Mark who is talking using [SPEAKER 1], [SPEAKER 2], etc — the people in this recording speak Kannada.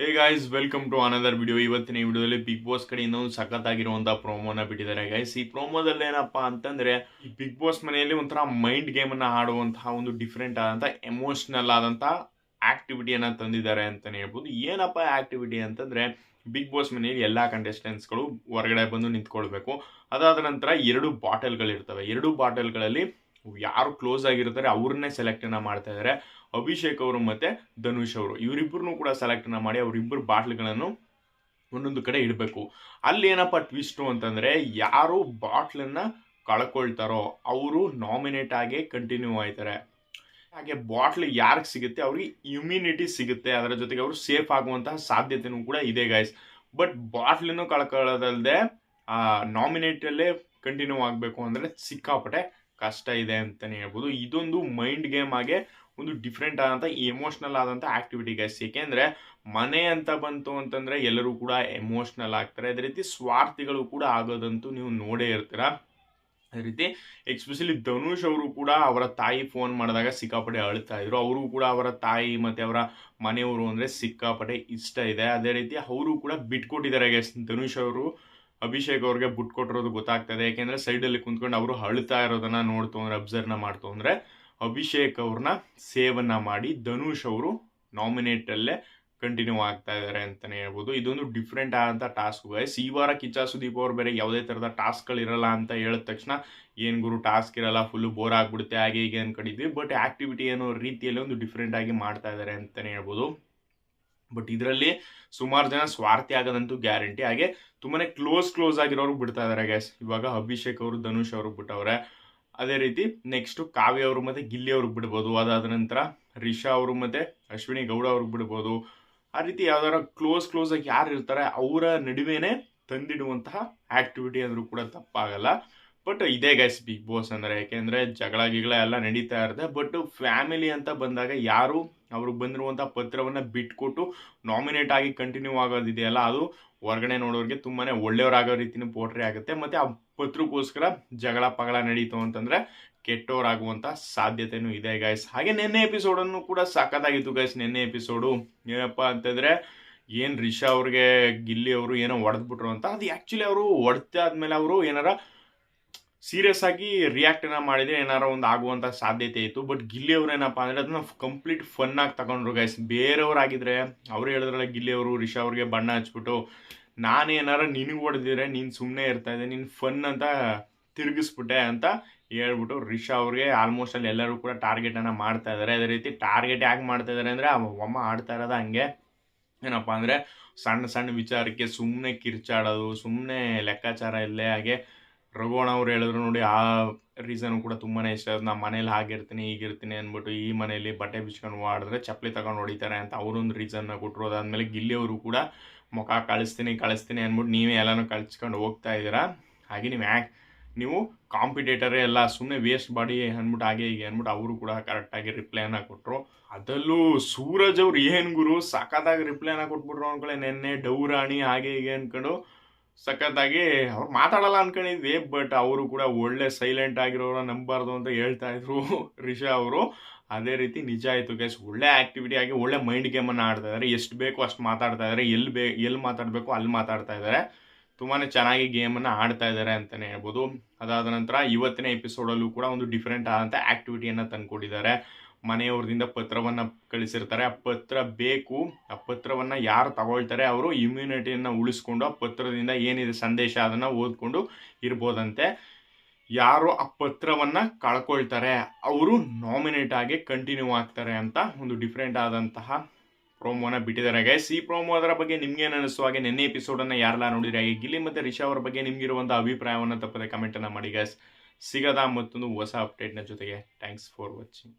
[SPEAKER 1] Hey guys, welcome to another video. ಇವತ್ತಿನ ಈ ವಿಡಿಯೋದಲ್ಲಿ ಬಿಗ್ ಬಾಸ್ ಕಡೆಯಿಂದ ಒಂದು ಸಖತ್ತಾಗಿರುವಂಥ ಪ್ರೋಮೋನ ಬಿಟ್ಟಿದ್ದಾರೆ ಗೈಸ್. ಈ ಪ್ರೋಮೋದಲ್ಲಿ ಏನಪ್ಪಾ ಅಂತಂದ್ರೆ, ಈ ಬಿಗ್ ಬಾಸ್ ಮನೆಯಲ್ಲಿ ಒಂಥರ ಮೈಂಡ್ ಗೇಮ್ ಅನ್ನ ಆಡುವಂತಹ ಒಂದು ಡಿಫ್ರೆಂಟ್ ಆದಂಥ ಎಮೋಷನಲ್ ಆದಂಥ ಆಕ್ಟಿವಿಟಿಯನ್ನ ತಂದಿದ್ದಾರೆ ಅಂತಾನೆ ಹೇಳ್ಬೋದು. ಏನಪ್ಪ ಆಕ್ಟಿವಿಟಿ ಅಂತಂದ್ರೆ, ಬಿಗ್ ಬಾಸ್ ಮನೆಯಲ್ಲಿ ಎಲ್ಲ ಕಂಟೆಸ್ಟೆಂಟ್ಸ್ಗಳು ಹೊರಗಡೆ ಬಂದು ನಿಂತ್ಕೊಳ್ಬೇಕು. ಅದಾದ ನಂತರ 2 ಬಾಟಲ್ಗಳಿರ್ತವೆ. 2 ಬಾಟಲ್ಗಳಲ್ಲಿ ಯಾರು ಕ್ಲೋಸ್ ಆಗಿರ್ತಾರೆ ಅವ್ರನ್ನೇ ಸೆಲೆಕ್ಟ್ ಮಾಡ್ತಾ ಇದ್ದಾರೆ. ಅಭಿಷೇಕ್ ಅವರು ಮತ್ತೆ ಧನುಷ್ ಅವರು ಇವರಿಬ್ಬರನ್ನು ಕೂಡ ಸೆಲೆಕ್ಟ್ ಮಾಡಿ ಅವರಿಬ್ಬರು ಬಾಟ್ಲ್ಗಳನ್ನು ಒಂದೊಂದು ಕಡೆ ಇಡಬೇಕು. ಅಲ್ಲಿ ಏನಪ್ಪ ಟ್ವಿಸ್ಟು ಅಂತಂದ್ರೆ, ಯಾರು ಬಾಟ್ಲನ್ನ ಕಳ್ಕೊಳ್ತಾರೋ ಅವರು ನಾಮಿನೇಟ್ ಆಗಿ ಕಂಟಿನ್ಯೂ ಆಯ್ತಾರೆ. ಹಾಗೆ ಬಾಟ್ಲ್ ಯಾರಿಗೆ ಸಿಗುತ್ತೆ ಅವ್ರಿಗೆ ಇಮ್ಯುನಿಟಿ ಸಿಗುತ್ತೆ, ಅದರ ಜೊತೆಗೆ ಅವರು ಸೇಫ್ ಆಗುವಂತಹ ಸಾಧ್ಯತೆನೂ ಕೂಡ ಇದೆ ಗೈಸ್. ಬಟ್ ಬಾಟ್ಲನ್ನು ಕಳ್ಕೊಳ್ಳೋದಲ್ಲದೆ ನಾಮಿನೇಟಲ್ಲೇ ಕಂಟಿನ್ಯೂ ಆಗಬೇಕು ಅಂದರೆ ಸಿಕ್ಕಾಪಟ್ಟೆ ಕಷ್ಟ ಇದೆ ಅಂತಲೇ ಹೇಳ್ಬೋದು. ಇದೊಂದು ಮೈಂಡ್ ಗೇಮ್ ಆಗಿ ಒಂದು ಡಿಫ್ರೆಂಟ್ ಆದಂಥ ಎಮೋಷ್ನಲ್ ಆದಂಥ ಆಕ್ಟಿವಿಟಿ ಗೈಸ್. ಏಕೆಂದರೆ ಮನೆ ಅಂತ ಬಂತು ಅಂತಂದರೆ ಎಲ್ಲರೂ ಕೂಡ ಎಮೋಷ್ನಲ್ ಆಗ್ತಾರೆ. ಅದೇ ರೀತಿ ಸ್ವಾರ್ಥಿಗಳು ಕೂಡ ಆಗೋದಂತೂ ನೀವು ನೋಡೇ ಇರ್ತೀರಾ. ಅದೇ ರೀತಿ ಎಕ್ಸ್ಪೆಷಲಿ ಧನುಷ್ ಅವರು ಕೂಡ ಅವರ ತಾಯಿ ಫೋನ್ ಮಾಡಿದಾಗ ಸಿಕ್ಕಾಪಟ್ಟೆ ಅಳ್ತಾ ಇದ್ರು. ಅವರು ಕೂಡ ಅವರ ತಾಯಿ ಮತ್ತು ಅವರ ಮನೆಯವರು ಅಂದರೆ ಸಿಕ್ಕಾಪಟ್ಟೆ ಇಷ್ಟ ಇದೆ. ಅದೇ ರೀತಿ ಅವರು ಕೂಡ ಬಿಟ್ಕೊಟ್ಟಿದ್ದಾರೆ ಗೈಸ್. ಧನುಷ್ ಅವರು ಅಭಿಷೇಕ್ ಅವ್ರಿಗೆ ಬಿಟ್ಕೊಟ್ಟಿರೋದು ಗೊತ್ತಾಗ್ತದೆ. ಯಾಕೆಂದರೆ ಸೈಡಲ್ಲಿ ಕುಂತ್ಕೊಂಡು ಅವರು ಅಳ್ತಾ ಇರೋದನ್ನ ನೋಡ್ತು ಅಂದರೆ, ಅಬ್ಸರ್ವ್ನ ಮಾಡ್ತು ಅಂದರೆ, ಅಭಿಷೇಕ್ ಅವ್ರನ್ನ ಸೇವನ್ನ ಮಾಡಿ ಧನುಷ್ ಅವರು ನಾಮಿನೇಟಲ್ಲೇ ಕಂಟಿನ್ಯೂ ಆಗ್ತಾ ಇದ್ದಾರೆ ಅಂತಲೇ ಹೇಳ್ಬೋದು. ಇದೊಂದು ಡಿಫ್ರೆಂಟ್ ಆದಂಥ ಟಾಸ್ಕ್ ಗೈಸ್. ಈ ವಾರ ಕಿಚ್ಚ ಸುದೀಪ್ ಅವ್ರು ಬೇರೆ ಯಾವುದೇ ಥರದ ಟಾಸ್ಕ್ಗಳಿರಲ್ಲ ಅಂತ ಹೇಳಿದ ತಕ್ಷಣ, ಏನು ಗುರು ಟಾಸ್ಕ್ ಇರಲ್ಲ, ಫುಲ್ಲು ಬೋರ್ ಆಗ್ಬಿಡುತ್ತೆ ಹಾಗೆ ಹೀಗೆ ಅನ್ಕೊಂಡಿದ್ವಿ. ಬಟ್ ಆಕ್ಟಿವಿಟಿ ಅನ್ನೋ ರೀತಿಯಲ್ಲಿ ಒಂದು ಡಿಫ್ರೆಂಟ್ ಆಗಿ ಮಾಡ್ತಾ ಇದ್ದಾರೆ ಅಂತಲೇ ಹೇಳ್ಬೋದು. ಬಟ್ ಇದರಲ್ಲಿ ಸುಮಾರು ಜನ ಸ್ವಾರ್ಥಿ ಆಗೋದಂತೂ ಗ್ಯಾರಂಟಿ. ಹಾಗೆ ತುಂಬಾ ಕ್ಲೋಸ್ ಆಗಿರೋರು ಬಿಡ್ತಾ ಇದ್ದಾರೆ ಗ್ಯಾಸ್. ಇವಾಗ ಅಭಿಷೇಕ್ ಅವರು ಧನುಷ್ ಅವ್ರಿಗೆ ಬಿಟ್ಟವ್ರೆ. ಅದೇ ರೀತಿ ನೆಕ್ಸ್ಟು ಕಾವ್ಯ ಅವರು ಮತ್ತು ಗಿಲ್ಲಿ ಅವ್ರಿಗೆ ಬಿಡ್ಬೋದು. ಅದಾದ ನಂತರ ರಿಷಾ ಅವರು ಮತ್ತು ಅಶ್ವಿನಿ ಗೌಡ ಅವ್ರಿಗೆ ಬಿಡ್ಬೋದು. ಆ ರೀತಿ ಯಾವ್ದಾರ ಕ್ಲೋಸ್ ಆಗಿ ಯಾರು ಇರ್ತಾರೆ ಅವರ ನಡುವೆನೇ ತಂದಿಡುವಂತಹ ಆಕ್ಟಿವಿಟಿ ಅಂದರೂ ಕೂಡ ತಪ್ಪಾಗಲ್ಲ. ಬಟ್ ಇದೇ ಗೈಸ್ ಬಿಗ್ ಬಾಸ್ ಅಂದರೆ. ಯಾಕೆಂದರೆ ಜಗಳ ಎಲ್ಲ ನಡೀತಾ ಇರುತ್ತೆ. ಬಟ್ ಫ್ಯಾಮಿಲಿ ಅಂತ ಬಂದಾಗ ಯಾರು ಅವ್ರಿಗೆ ಬಂದಿರುವಂಥ ಪತ್ರವನ್ನು ಬಿಟ್ಕೊಟ್ಟು ನಾಮಿನೇಟ್ ಆಗಿ ಕಂಟಿನ್ಯೂ ಆಗೋದಿದೆಯಲ್ಲ, ಅದು ಹೊರಗಡೆ ನೋಡೋರಿಗೆ ತುಂಬಾ ಒಳ್ಳೆಯವರಾಗೋ ರೀತಿನೂ ಪೋಟ್ರಿ ಆಗುತ್ತೆ. ಮತ್ತು ಆ ಪತ್ರಕ್ಕೋಸ್ಕರ ಜಗಳ ನಡೀತು ಅಂತಂದರೆ ಕೆಟ್ಟವರಾಗುವಂಥ ಸಾಧ್ಯತೆನೂ ಇದೆ ಗೈಸ್. ಹಾಗೆ ನೆನ್ನೆ ಎಪಿಸೋಡನ್ನು ಕೂಡ ಸಖತ್ತಾಗಿತ್ತು ಗೈಸ್. ನೆನ್ನೆ ಎಪಿಸೋಡು ಏನಪ್ಪ ಅಂತಂದರೆ, ಏನು ರಿಷಾ ಅವ್ರಿಗೆ ಗಿಲ್ಲಿ ಅವರು ಏನೋ ಹೊಡೆದ್ಬಿಟ್ರು ಅಂತ. ಅದು ಆ್ಯಕ್ಚುಲಿ ಅವರು ಹೊಡೆದಾದ್ಮೇಲೆ ಅವರು ಏನಾರ ಸೀರಿಯಸ್ ಆಗಿ ರಿಯಾಕ್ಟನ್ನ ಮಾಡಿದರೆ ಏನಾರ ಒಂದು ಆಗುವಂಥ ಸಾಧ್ಯತೆ ಇತ್ತು. ಬಟ್ ಗಿಲ್ಲಿ ಅವ್ರು ಏನಪ್ಪ ಅಂದರೆ ಅದನ್ನ ಕಂಪ್ಲೀಟ್ ಫನ್ ಆಗಿ ತಗೊಂಡ್ರು ಗೈಸ್. ಬೇರೆಯವರಾಗಿದ್ದರೆ ಅವರು ಹೇಳಿದ್ರಲ್ಲ, ಗಿಲ್ಲಿ ಅವರು ರಿಷಾ ಅವ್ರಿಗೆ ಬಣ್ಣ ಹಚ್ಬಿಟ್ಟು, ನಾನೇನಾರ ನಿನಗೆ ಹೊಡೆದಿದ್ರೆ ನೀನು ಸುಮ್ಮನೆ ಇರ್ತಾ ಇದ್ದೆ, ನೀನು ಫನ್ ಅಂತ ತಿರುಗಿಸ್ಬಿಟ್ಟೆ ಅಂತ ಹೇಳ್ಬಿಟ್ಟು ರಿಷಾ ಅವ್ರಿಗೆ ಆಲ್ಮೋಸ್ಟ್ ಅಲ್ಲಿ ಎಲ್ಲರೂ ಕೂಡ ಟಾರ್ಗೆಟನ್ನು ಮಾಡ್ತಾ ಇದ್ದಾರೆ. ಅದೇ ರೀತಿ ಟಾರ್ಗೆಟ್ ಯಾಕೆ ಮಾಡ್ತಾ ಇದ್ದಾರೆ ಅಂದರೆ, ಅಮ್ಮ ಆಡ್ತಾ ಇರೋದು ಹಂಗೆ. ಏನಪ್ಪ ಅಂದರೆ ಸಣ್ಣ ವಿಚಾರಕ್ಕೆ ಸುಮ್ಮನೆ ಕಿರ್ಚಾಡೋದು, ಸುಮ್ಮನೆ ಲೆಕ್ಕಾಚಾರ ಇಲ್ಲೇ. ಹಾಗೆ ರಘುವಣ ಅವ್ರು ಹೇಳಿದ್ರು ನೋಡಿ, ಆ ರೀಸನ್ ಕೂಡ ತುಂಬಾ ಇಷ್ಟ. ನಮ್ಮ ಮನೇಲಿ ಹಾಗಿರ್ತೀನಿ ಹೀಗಿರ್ತೀನಿ ಅಂದ್ಬಿಟ್ಟು ಈ ಮನೇಲಿ ಬಟ್ಟೆ ಬಿಚ್ಕೊಂಡು ಆಡಿದ್ರೆ ಚಪ್ಪಲಿ ತಗೊಂಡು ಹೊಡಿತಾರೆ ಅಂತ ಅವರೊಂದು ರೀಸನ್ನ ಕೊಟ್ಟರು. ಅದಾದಮೇಲೆ ಗಿಲ್ಲಿ ಅವರು ಕೂಡ ಮುಖ ಕಳಿಸ್ತೀನಿ ಅಂದ್ಬಿಟ್ಟು ನೀವೇ ಎಲ್ಲನೂ ಕಳಿಸ್ಕೊಂಡು ಹೋಗ್ತಾ ಇದ್ದೀರಾ. ಹಾಗೆ ನೀವು ಕಾಂಪಿಟೇಟರೇ ಎಲ್ಲ, ಸುಮ್ಮನೆ ವೇಸ್ಟ್ ಬಾಡಿ ಅಂದ್ಬಿಟ್ಟು ಹಾಗೆ ಹೀಗೆ ಅಂದ್ಬಿಟ್ಟು ಅವರು ಕೂಡ ಕರೆಕ್ಟಾಗಿ ರಿಪ್ಲೈನ ಕೊಟ್ಟರು. ಅದರಲ್ಲೂ ಸೂರಜ್ ಅವ್ರು ಏನು ಗುರು ಸಖತ್ತಾಗಿ ರಿಪ್ಲೈನ ಕೊಟ್ಬಿಟ್ರು ಅಂದ್ಕೊಳ್ಳಿ. ನೆನ್ನೆ ಡೌರಾಣಿ ಹಾಗೆ ಹೀಗೆ ಅಂದ್ಕೊಂಡು ಸಖತ್ತಾಗಿ ಅವ್ರು ಮಾತಾಡಲ್ಲ ಅನ್ಕೊಂಡಿದ್ವಿ. ಬಟ್ ಅವರು ಕೂಡ ಒಳ್ಳೆ ಸೈಲೆಂಟ್ ಆಗಿರೋರ ನಂಬಾರ್ದು ಅಂತ ಹೇಳ್ತಾ ಇದ್ರು ರಿಷಾ ಅವರು. ಅದೇ ರೀತಿ ನಿಜ ಆಯಿತು ಗೈಸ್. ಒಳ್ಳೆ ಆಕ್ಟಿವಿಟಿ ಆಗಿ ಒಳ್ಳೆ ಮೈಂಡ್ ಗೇಮನ್ನು ಆಡ್ತಾ ಇದ್ದಾರೆ. ಎಷ್ಟು ಬೇಕೋ ಅಷ್ಟು ಮಾತಾಡ್ತಾ ಇದ್ದಾರೆ, ಎಲ್ಲಿ ಮಾತಾಡಬೇಕು ಅಲ್ಲಿ ಮಾತಾಡ್ತಾ ಇದ್ದಾರೆ. ತುಂಬಾ ಚೆನ್ನಾಗಿ ಗೇಮನ್ನು ಆಡ್ತಾ ಇದ್ದಾರೆ ಅಂತಲೇ ಹೇಳ್ಬೋದು. ಅದಾದ ನಂತರ ಇವತ್ತಿನ ಎಪಿಸೋಡಲ್ಲೂ ಕೂಡ ಒಂದು ಡಿಫ್ರೆಂಟ್ ಆದಂಥ ಆಕ್ಟಿವಿಟಿಯನ್ನು ತಂದುಕೊಟ್ಟಿದ್ದಾರೆ. ಮನೆಯವ್ರದಿಂದ ಪತ್ರವನ್ನು ಕಳಿಸಿರ್ತಾರೆ. ಆ ಪತ್ರ ಬೇಕು, ಆ ಪತ್ರವನ್ನು ಯಾರು ತಗೊಳ್ತಾರೆ ಅವರು ಇಮ್ಯುನಿಟಿಯನ್ನು ಉಳಿಸ್ಕೊಂಡು ಆ ಪತ್ರದಿಂದ ಏನಿದೆ ಸಂದೇಶ ಅದನ್ನು ಓದ್ಕೊಂಡು ಇರ್ಬೋದಂತೆ. ಯಾರು ಆ ಪತ್ರವನ್ನು ಕಳ್ಕೊಳ್ತಾರೆ ಅವರು ನಾಮಿನೇಟ್ ಆಗಿ ಕಂಟಿನ್ಯೂ ಆಗ್ತಾರೆ ಅಂತ ಒಂದು ಡಿಫ್ರೆಂಟ್ ಆದಂತಹ ಪ್ರೋಮೋನ ಬಿಟ್ಟಿದ್ದಾರೆ ಗೈಸ್. ಈ ಪ್ರೋಮೋ ಅದರ ಬಗ್ಗೆ ನಿಮ್ಗೇನು ಅನಿಸ್ತು? ಹಾಗೆ ನೆನ್ನೆ ಎಪಿಸೋಡನ್ನು ಯಾರೆಲ್ಲ ನೋಡಿದ್ರೆ, ಹಾಗೆ ಗಿಲ್ಲಿ ಮತ್ತು ರಿಷಾ ಅವರ ಬಗ್ಗೆ ನಿಮಗಿರುವಂಥ ಅಭಿಪ್ರಾಯವನ್ನು ತಪ್ಪದೆ ಕಮೆಂಟನ್ನು ಮಾಡಿ ಗೈಸ್. ಸಿಗದ ಮತ್ತೊಂದು ಹೊಸ ಅಪ್ಡೇಟ್ನ ಜೊತೆಗೆ. Thanks for watching.